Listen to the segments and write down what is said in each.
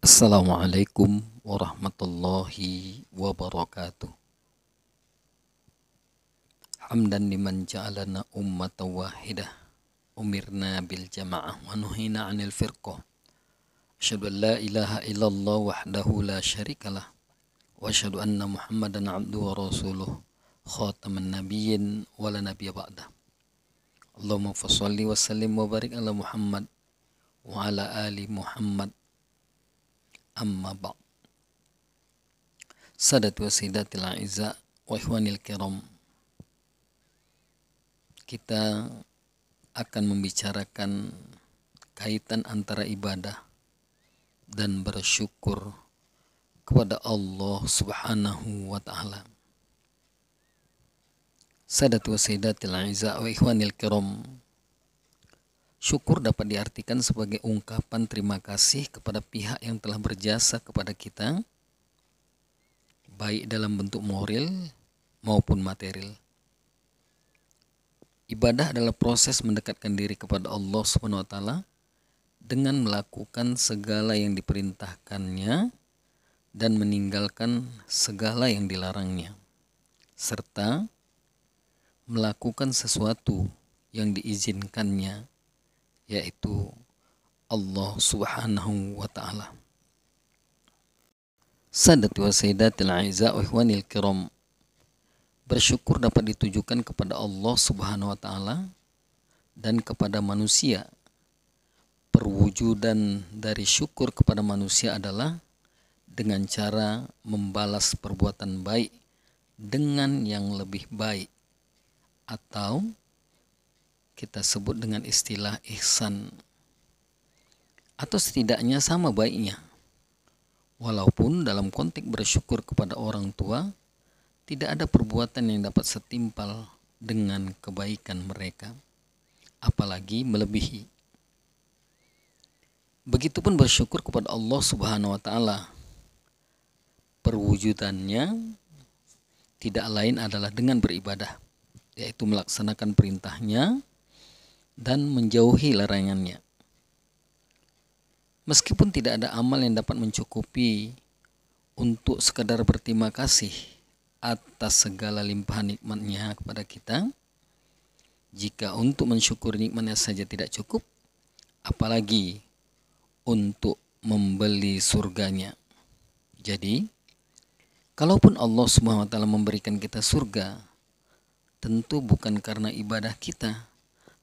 Assalamualaikum warahmatullahi wabarakatuh. Hamdan liman ja'alana ummatan wahidah. Umirna bil jama'ah wa nuhina 'anil firqah. Asyhadu an la ilaha illallah wahdahu la syarikalah. Wa asyhadu anna Muhammadan 'abduhu wa rasuluh. Khataman nabiyyin wa la nabiyya ba'dah. Allahumma fasholli wa sallim wa barik ala Muhammad wa ala ali Muhammad. Amma ba'd. Sadat wa sidatil a'izza wa ikhwanil kiram, kita akan membicarakan kaitan antara ibadah dan bersyukur kepada Allah Subhanahu wa ta'ala. Sadat wa sidatil a'izza wa ikhwanil kiram, syukur dapat diartikan sebagai ungkapan terima kasih kepada pihak yang telah berjasa kepada kita, baik dalam bentuk moral maupun material. Ibadah adalah proses mendekatkan diri kepada Allah Subhanahu wa taala dengan melakukan segala yang diperintahkannya dan meninggalkan segala yang dilarangnya, serta melakukan sesuatu yang diizinkannya, yaitu Allah Subhanahu wa taala. Sadat wa sayyidatil a'izza wa ikhwanil kiram, bersyukur dapat ditujukan kepada Allah Subhanahu wa taala dan kepada manusia. Perwujudan dari syukur kepada manusia adalah dengan cara membalas perbuatan baik dengan yang lebih baik, atau kita sebut dengan istilah ihsan, atau setidaknya sama baiknya. Walaupun dalam konteks bersyukur kepada orang tua, tidak ada perbuatan yang dapat setimpal dengan kebaikan mereka, apalagi melebihi. Begitupun bersyukur kepada Allah Subhanahu wa taala, perwujudannya tidak lain adalah dengan beribadah, yaitu melaksanakan perintahnya dan menjauhi larangannya. Meskipun tidak ada amal yang dapat mencukupi untuk sekadar berterima kasih atas segala limpahan nikmatnya kepada kita, jika untuk mensyukuri nikmatnya saja tidak cukup, apalagi untuk membeli surganya. Jadi, kalaupun Allah Subhanahu wa taala memberikan kita surga, tentu bukan karena ibadah kita,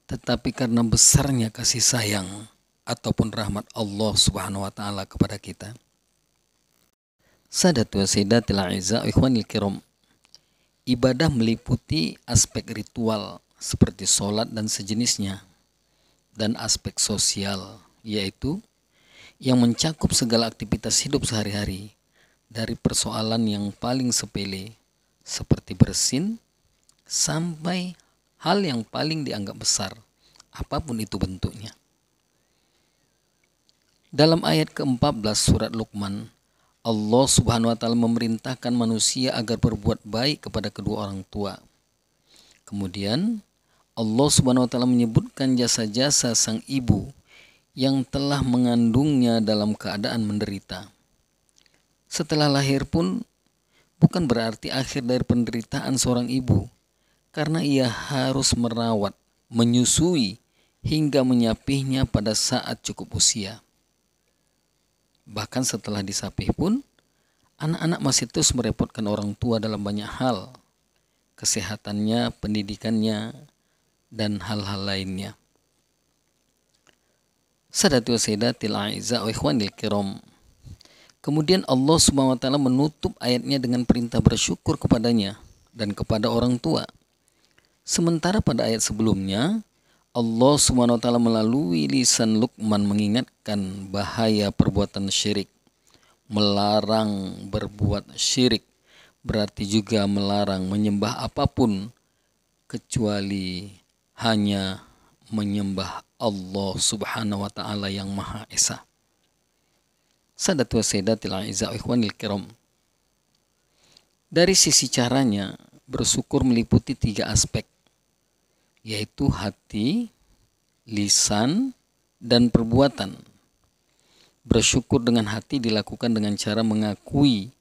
tetapi karena besarnya kasih sayang ataupun rahmat Allah Subhanahu wa taala kepada kita. Sadat wa sayyidatil a'izza wa ikhwanil kiram, ibadah meliputi aspek ritual seperti sholat dan sejenisnya, dan aspek sosial, yaitu yang mencakup segala aktivitas hidup sehari-hari, dari persoalan yang paling sepele seperti bersin sampai hal yang paling dianggap besar, apapun itu bentuknya. Dalam ayat ke-14 surat Luqman, Allah Subhanahu wa taala memerintahkan manusia agar berbuat baik kepada kedua orang tua. Kemudian Allah Subhanahu wa taala menyebutkan jasa-jasa sang ibu yang telah mengandungnya dalam keadaan menderita. Setelah lahir pun bukan berarti akhir dari penderitaan seorang ibu, karena ia harus merawat, menyusui hingga menyapihnya pada saat cukup usia. Bahkan setelah disapih pun, anak-anak masih terus merepotkan orang tua dalam banyak hal, kesehatannya, pendidikannya, dan hal-hal lainnya. Sadati wa sayyidatil a'izza wa ikhwanil kiram, kemudian Allah Subhanahu wa taala menutup ayatnya dengan perintah bersyukur kepadanya dan kepada orang tua. Sementara pada ayat sebelumnya, Allah Subhanahu wa taala melalui lisan Luqman mengingatkan bahaya perbuatan syirik. Melarang berbuat syirik berarti juga melarang menyembah apapun kecuali hanya menyembah Allah Subhanahu wa taala yang Maha Esa. Sadat wa sayyidatil a'izza wa ikhwanil kiram, dari sisi caranya, bersyukur meliputi 3 aspek, yaitu hati, lisan, dan perbuatan. Bersyukur dengan hati dilakukan dengan cara mengakui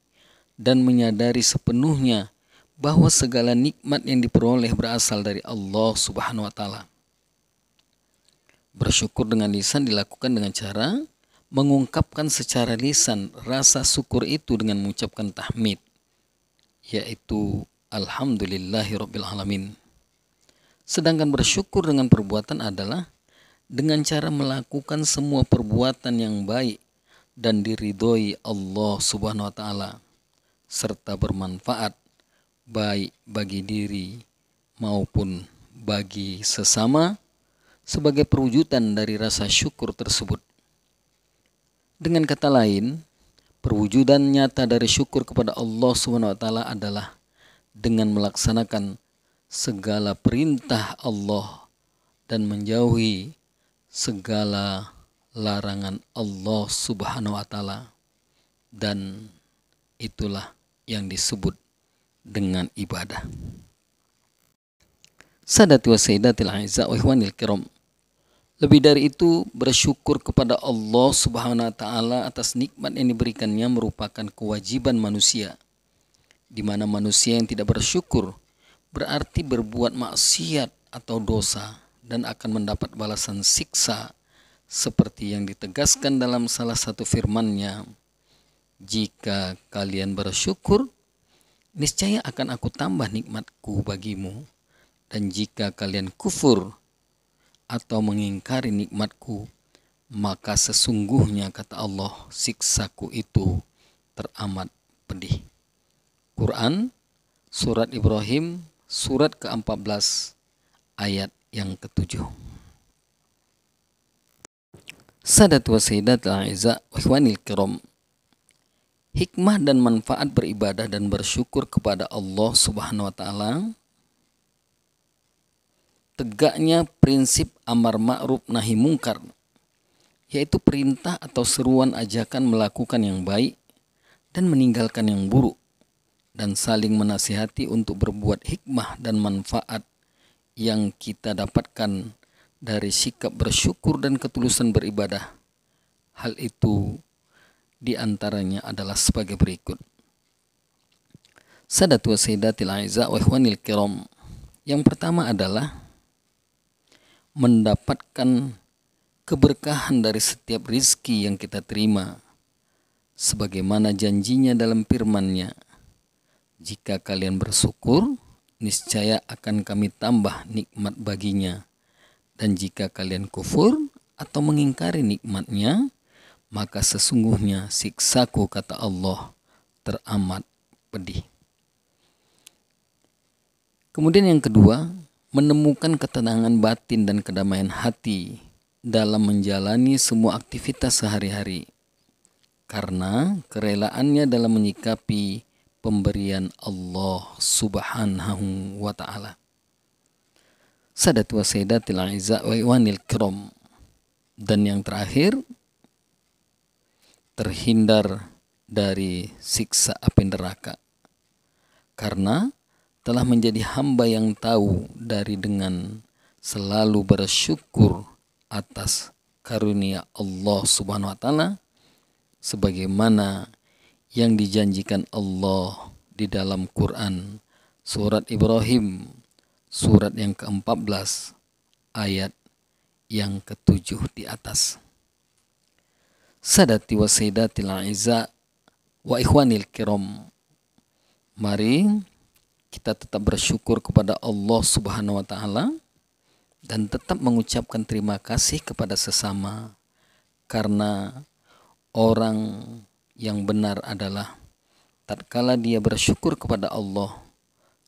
dan menyadari sepenuhnya bahwa segala nikmat yang diperoleh berasal dari Allah Subhanahu wa taala. Bersyukur dengan lisan dilakukan dengan cara mengungkapkan secara lisan rasa syukur itu dengan mengucapkan tahmid, yaitu alhamdulillahirabbil alamin. Sedangkan bersyukur dengan perbuatan adalah dengan cara melakukan semua perbuatan yang baik dan diridhoi Allah Subhanahu wa taala serta bermanfaat baik bagi diri maupun bagi sesama sebagai perwujudan dari rasa syukur tersebut. Dengan kata lain, perwujudan nyata dari syukur kepada Allah Subhanahu wa taala adalah dengan melaksanakan segala perintah Allah dan menjauhi segala larangan Allah Subhanahu wa taala, dan itulah yang disebut dengan ibadah. Sadati wa sayyidatil a'izza wa ikhwanil kiram. Lebih dari itu, bersyukur kepada Allah Subhanahu wa taala atas nikmat yang diberikannya merupakan kewajiban manusia, di mana manusia yang tidak bersyukur berarti berbuat maksiat atau dosa dan akan mendapat balasan siksa seperti yang ditegaskan dalam salah satu firman-Nya, jika kalian bersyukur, niscaya akan aku tambah nikmatku bagimu, dan jika kalian kufur atau mengingkari nikmatku, maka sesungguhnya kata Allah, siksaku itu teramat pedih. Quran Surat Ibrahim surat ke-14 ayat yang ke-7. Sadat wa sayyidat al-a'izza wa ikhwanil kiram. Hikmah dan manfaat beribadah dan bersyukur kepada Allah Subhanahu wa taala. Tegaknya prinsip amar ma'ruf nahi mungkar, yaitu perintah atau seruan ajakan melakukan yang baik dan meninggalkan yang buruk, dan saling menasihati untuk berbuat hikmah dan manfaat yang kita dapatkan dari sikap bersyukur dan ketulusan beribadah. Hal itu diantaranya adalah sebagai berikut. Sadat wa sayyidatil a'izza wa ikhwanil kiram. Yang pertama adalah mendapatkan keberkahan dari setiap rizki yang kita terima, sebagaimana janjinya dalam firman-Nya, jika kalian bersyukur, niscaya akan kami tambah nikmat baginya. Dan jika kalian kufur atau mengingkari nikmat-Nya, maka sesungguhnya siksaku, kata Allah, teramat pedih. Kemudian yang kedua, menemukan ketenangan batin dan kedamaian hati dalam menjalani semua aktivitas sehari-hari, karena kerelaannya dalam menyikapi pemberian Allah Subhanahu wa ta'ala. Sadat wa sayyidatil a'izza wa ikhwanil kiram. Dan yang terakhir, terhindar dari siksa api neraka, karena telah menjadi hamba yang tahu dari dengan selalu bersyukur atas karunia Allah Subhanahu wa ta'ala, sebagaimana yang dijanjikan Allah di dalam Quran surat Ibrahim surat yang ke-14 ayat yang ke-7 di atas. Sadati wa sayyidatil a'izza wa ikhwanil kiram. Mari kita tetap bersyukur kepada Allah Subhanahu wa ta'ala dan tetap mengucapkan terima kasih kepada sesama, karena orang yang benar adalah tatkala dia bersyukur kepada Allah,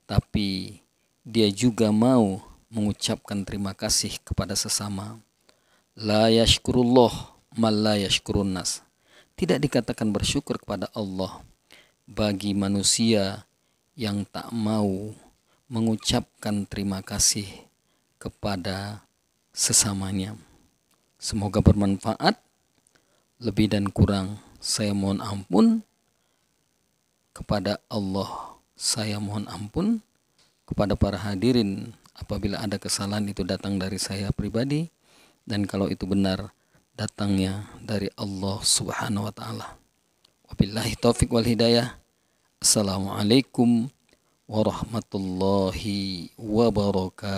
tapi dia juga mau mengucapkan terima kasih kepada sesama. La yashkurullah man la yashkurun nas. Tidak dikatakan bersyukur kepada Allah bagi manusia yang tak mau mengucapkan terima kasih kepada sesamanya. Semoga bermanfaat. Lebih dan kurang saya mohon ampun kepada Allah. Saya mohon ampun kepada para hadirin apabila ada kesalahan itu datang dari saya pribadi, dan kalau itu benar datangnya dari Allah Subhanahu wa taala. Wabillahi taufik wal hidayah. Assalamualaikum warahmatullahi wabarakatuh.